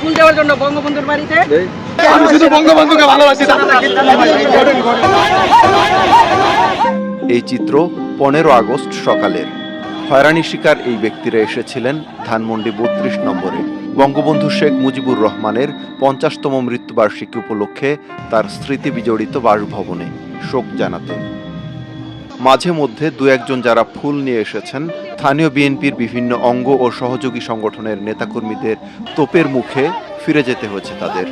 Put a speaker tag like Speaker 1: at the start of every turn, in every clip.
Speaker 1: ফুল দেওয়ার জন্য বঙ্গবন্ধুর বাড়িতে।
Speaker 2: আমি শুধু বঙ্গবন্ধুকে ভালোবাসি।
Speaker 3: এই চিত্র 15 আগস্ট সকালের। হয়রানি শিকার এই ব্যক্তিরা এসেছিলেন ধানমন্ডি 32 নম্বরে বঙ্গবন্ধু শেখ মুজিবুর রহমানের 50তম মৃত্যুবার্ষিকী উপলক্ষে তার স্মৃতি বিজড়িত বাসভবনে শোক জানাতে। মাঝে মধ্যে দু একজন যারা ফুল নিয়ে এসেছেন, স্থানীয় বিএনপির বিভিন্ন অঙ্গ ও সহযোগী সংগঠনের নেতাকর্মীদের তোপের মুখে ফিরে যেতে হয়েছে তাদের।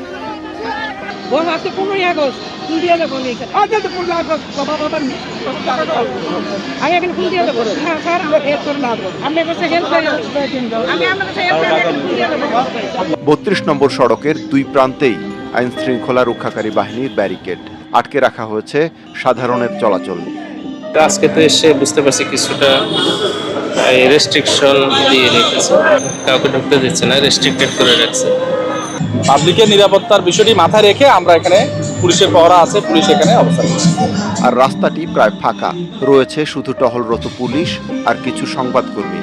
Speaker 3: বত্রিশ নম্বর সড়কের দুই প্রান্তেই আইন শৃঙ্খলা রক্ষাকারী বাহিনীর ব্যারিকেড আটকে রাখা হয়েছে সাধারণের চলাচল।
Speaker 4: আজকে তো এসে বুঝতে পারছি কিছুটা রেস্ট্রিকশন দিয়ে রেখেছে, কাউকে ঢুকতে দিচ্ছে না, রেস্ট্রিক্টেড করে রাখছে।
Speaker 2: পাবলিকের নিরাপত্তার বিষয়টি মাথায় রেখে আমরা এখানে পুলিশের পহরা আছে, পুলিশ এখানে অবস্থান করছে।
Speaker 3: আর রাস্তাটি প্রায় ফাঁকা, রয়েছে শুধু টহলরত পুলিশ আর কিছু সংবাদকর্মী।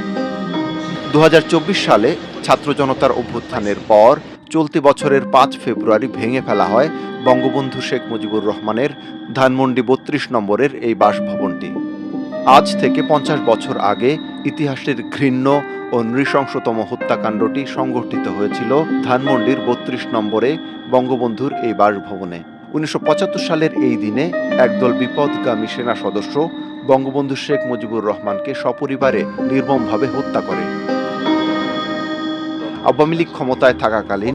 Speaker 3: 2024 সালে ছাত্র জনতার অভ্যুত্থানের পর চলতি বছরের 5 ফেব্রুয়ারি ভেঙে ফেলা হয় বঙ্গবন্ধু শেখ মুজিবুর রহমানের ধানমন্ডি 32 নম্বরের এই বাসভবনটি। আজ থেকে 50 বছর আগে ইতিহাসের ঘৃণ্য ও নৃশংসতম হত্যাকাণ্ডটি সংঘটিত হয়েছিল ধানমন্ডির 32 নম্বরে বঙ্গবন্ধুর এই বাসভবনে। 1975 সালের এই দিনে একদল বিপদগামী সেনা সদস্য বঙ্গবন্ধু শেখ মুজিবুর রহমানকে সপরিবারে নির্মমভাবে হত্যা করে। আওয়ামী লীগ ক্ষমতায় থাকাকালীন